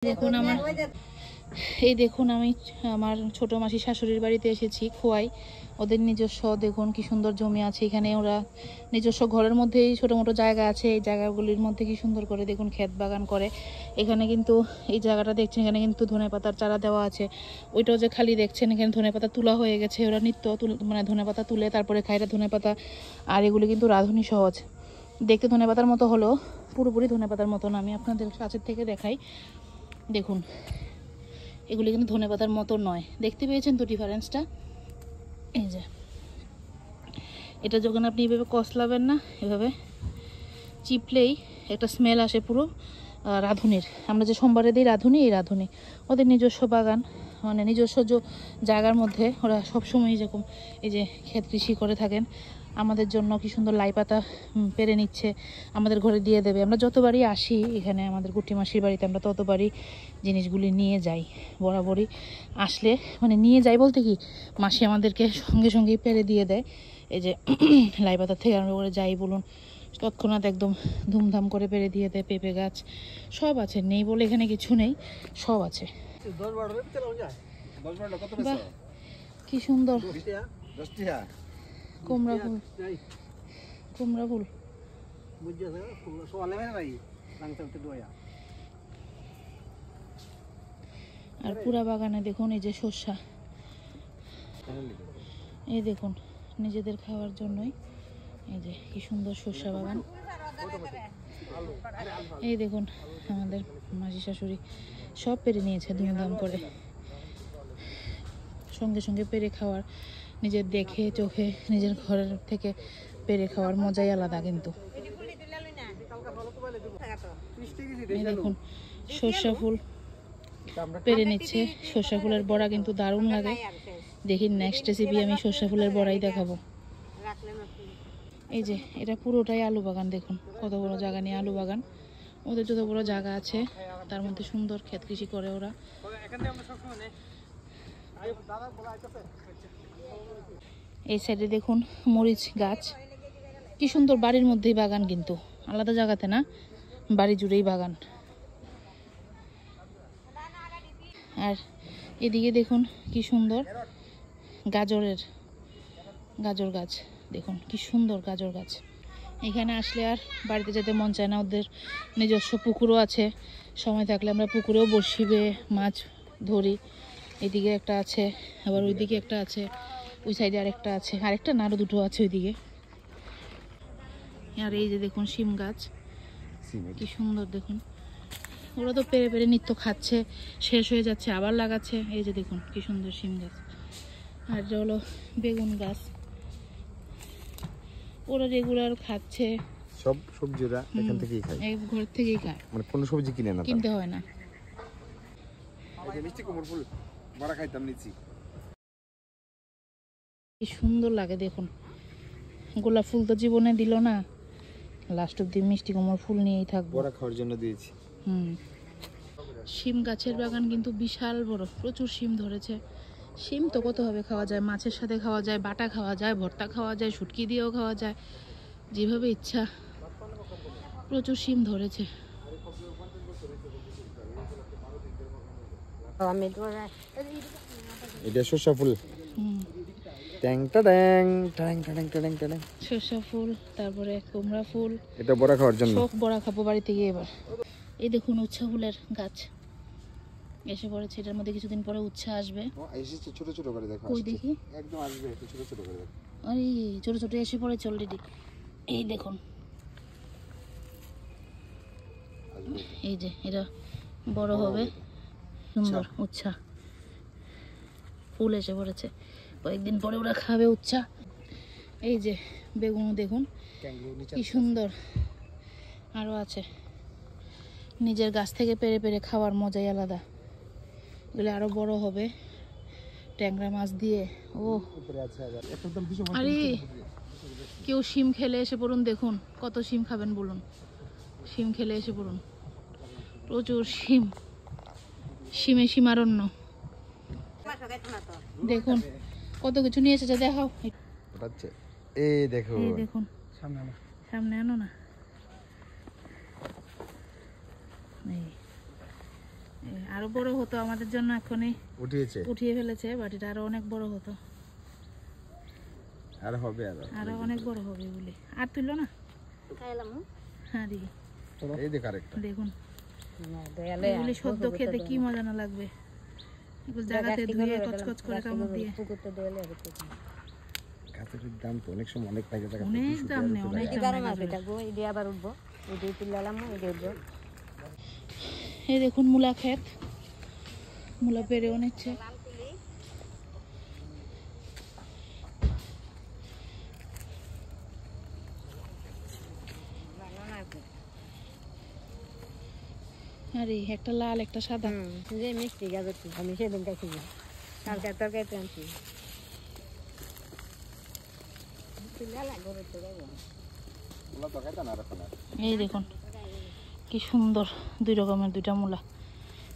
দেখুন এই দেখুন আমি আমার ছোট মাসি শাশুড়ির বাড়িতে এসেছি খোয়াই। ওদের নিজস্ব দেখুন কি সুন্দর জমি আছে এখানে। ওরা নিজস্ব ঘরের মধ্যেই ছোট মোটো জায়গা আছে, এই জায়গাগুলির মধ্যে কি সুন্দর করে দেখুন ক্ষেত বাগান করে। এখানে কিন্তু এই জায়গাটা দেখছেন, এখানে কিন্তু ধনেপাতার চারা দেওয়া আছে। ওইটাও যে খালি দেখছেন, এখানে ধনেপাতা তোলা হয়ে গেছে। ওরা নিত্য মানে ধনেপাতা তুলে তারপরে খায় ধনেপাতা। আর এগুলি কিন্তু রাঁধুনি সহজ, দেখতে ধনেপাতার মতো হলো, পুরোপুরি ধনেপাতার মতো না। আমি আপনাদের কাছের থেকে দেখাই, দেখুন এগুলি কিন্তু ধনেপাতার মতো নয়। দেখতে পেয়েছেন তো ডিফারেন্সটা? এই যে এটা যখন আপনি এভাবে কষলাবেন না, এভাবে চিপলেই একটা স্মেল আসে পুরো রাঁধুনির। আমরা যে সোমবারে দিই রাঁধুনি, এই রাঁধুনি ওদের নিজস্ব বাগান, মানে নিজস্ব জায়গার মধ্যে ওরা সবসময় যেরকম এই যে ক্ষেত কৃষি করে থাকেন। আমাদের জন্য কি সুন্দর লাই পাতা পেরে নিচ্ছে, আমাদের ঘরে দিয়ে দেবে। আমরা যতবারই আসি এখানে আমাদের গুটি মাসির বাড়িতে, আমরা ততবারই জিনিসগুলি নিয়ে যাই। বরাবরই আসলে মানে নিয়ে যাই বলতে কি, মাসি আমাদেরকে সঙ্গে সঙ্গেই পেরে দিয়ে দেয়। এই যে লাই পাতা থেকে আমরা করে যাই বলুন, তৎক্ষণাৎ একদম ধুমধাম করে পেরে দিয়ে দেয়। পেঁপে গাছ সব আছে, নেই বলে এখানে কিছু নেই, সব আছে। বাহ কি সুন্দর কুমড়া ফুল, কুমড়া ফুল। আর পুরা বাগানে দেখুন এই যে শসা, এই দেখুন নিজেদের খাওয়ার জন্যই এই যে কি সুন্দর শসা বাগান। এই দেখুন আমাদের মাসি শাশুড়ি সব পেরে নিয়েছে ধুমধাম করে, সঙ্গে সঙ্গে পেরে খাওয়ার, নিজের দেখে চোখে নিজের ঘরের থেকে পেরে খাওয়ার মজাই আলাদা। কিন্তু এই দেখুন সর্ষা ফুল পেরে নিচ্ছে। সর্ষা ফুলের বড়া কিন্তু দারুণ লাগে। দেখি নেক্সট রেসিপি আমি সর্ষা ফুলের বড়াই দেখাবো। এই যে এটা পুরোটাই আলু বাগান, দেখুন কত বড় জায়গা নিয়ে আলু বাগান। ওদের যত বড় জায়গা আছে তার মধ্যে সুন্দর ক্ষেত কৃষি করে ওরা। এই সাইডে দেখুন মরিচ গাছ, কি সুন্দর। বাড়ির মধ্যেই বাগান, কিন্তু আলাদা জায়গাতে না, বাড়ি জুড়েই বাগান। আর এদিকে দেখুন কি সুন্দর গাজর গাছ, দেখুন কি সুন্দর গাজর গাছ। এখানে আসলে আর বাড়িতে যেতে মন চায় না। ওদের নিজস্ব পুকুরও আছে, সময় থাকলে আমরা পুকুরেও বসি বেয়ে মাছ ধরি। এদিকে একটা আছে, আবার ওইদিকে একটা আছে, ওই সাইডে আরেকটা আছে, আরেকটা না আরও দুটো আছে ওইদিকে। আর এই যে দেখুন শিম গাছ, কি সুন্দর দেখুন। ওরা তো পেরে পেরে নিত্য খাচ্ছে, শেষ হয়ে যাচ্ছে আবার লাগাচ্ছে। এই যে দেখুন কি সুন্দর শিম গাছ। আর এটা হলো বেগুন গাছ, ওরা রেগুলার খাচ্ছে। সব সবজিরা এখান থেকেই খায়, এই ঘর থেকেই খায়, মানে কোনো সবজি কিনে না, কিনতে হয় না। এই যে মিষ্টি কুমড়া ফুল বড়া খাইতাম নিচি, কি সুন্দর লাগে দেখুন। গোলাপ ফুল তো জীবনে দিল না, লাস্ট অব্দি মিষ্টি কুমড়া ফুল নিয়েই থাকবো। বড়া খাওয়ার জন্য দিয়েছি। শিম গাছের বাগান কিন্তু বিশাল বড়, প্রচুর শিম ধরেছে। শিম তো কতভাবে খাওয়া যায়, মাছের সাথে খাওয়া যায়, বাটা খাওয়া যায়, ভর্তা খাওয়া যায়, শুটকি দিয়েও খাওয়া যায়, যেভাবে ইচ্ছা। প্রচুর শিম ধরেছে। এটা সরষা ফুল, ট্যাং ট্যাং ট্যাং ট্যাং ট্যাং ট্যাং। সরষা ফুল, তারপরে কুমড়া ফুল। এটা বড়া খাওয়ার জন্য, সব বড়া খাবো বাড়িতে গিয়ে এবার। এই দেখুন উচ্ছা ফুলের গাছ এসে পড়েছে, এটার মধ্যে কিছুদিন পরে উচ্ছা আসবে। এসেছে ছোট ছোট করে দেখো, কই দেখি, একদম আসবে ছোট ছোট করে দেখো। আরে ছোট ছোট এসে পড়েছে অলরেডি। এই দেখুন এই যে এটা বড় হবে, সুন্দর উচ্ছা ফুল এসে পড়েছে। কয়েকদিন পরে ওরা খাবে উচ্ছা। এই যে বেগুন দেখুন কি সুন্দর, আরও আছে। নিজের গাছ থেকে পেরে পেরে খাওয়ার মজাই আলাদা। এগুলো আরো বড় হবে ট্যাংরা মাছ দিয়ে। ও আরে কেউ শিম খেলে এসে পড়ুন, দেখুন কত শিম খাবেন বলুন, শিম খেলে এসে পড়ুন। প্রচুর শিম, শিমে সীমারণ্য। দেখুন কত কিছু নিয়ে এসেছে, দেখাও। এই দেখো, এই দেখুন সামনে আনো না। আরো বড় হতো আমাদের জন্য, এখনই উঠিয়ে ফেলেছে, বাট এটা আরো অনেক বড় হতো, আর হবে আরো অনেক বড় হবে বলে। আর তুললো না, হ্যাঁ দিদি এই দেখ আরেকটা দেখুন, এগুলি সদ্য খেতে কি মজা না লাগবে, এগুলো জায়গাতে ধুয়ে কচকচ করে কামড় দিয়ে। গাছের দাম তো অনেক সময় অনেক পাইকে জায়গা অনেক দাম নেই, অনেক দাম নেই। এই দেখুন মূলা ক্ষেত, মূলা পেরেও নিচ্ছে। আরে একটা লাল একটা সাদা, যে মিষ্টি গাজর আমি সেদিন খাইছি, কালকে তরকারি আনছি। এই দেখুন কি সুন্দর, দুই রকমের দুইটা মূলা,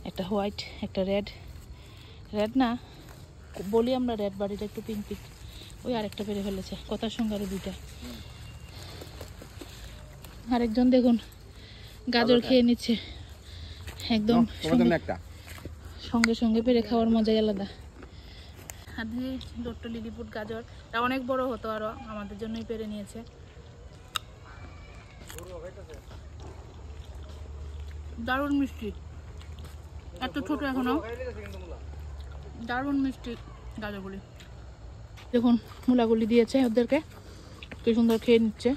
একটা হোয়াইট একটা রেড, রেড না বলি আমরা রেড, বাড়িটা একটু পিঙ্ক পিঙ্ক। ওই আরেকটা পেরে ফেলেছে, কথার সঙ্গে আরো দুইটা। আরেকজন দেখুন গাজর খেয়ে নিচ্ছে, একদম সঙ্গে সঙ্গে পেরে খাওয়ার মজাই আলাদা। আর ডট্ট লিলিপুট গাজর, এটা অনেক বড় হতো, আরো আমাদের জন্যই পেরে নিয়েছে। দারুণ মিষ্টি, এত ছোট এখনো, দারুণ মিষ্টি গাজরগুলি। দেখুন মূলাগুলি দিয়েছে ওদেরকে, কি সুন্দর খেয়ে নিচ্ছে।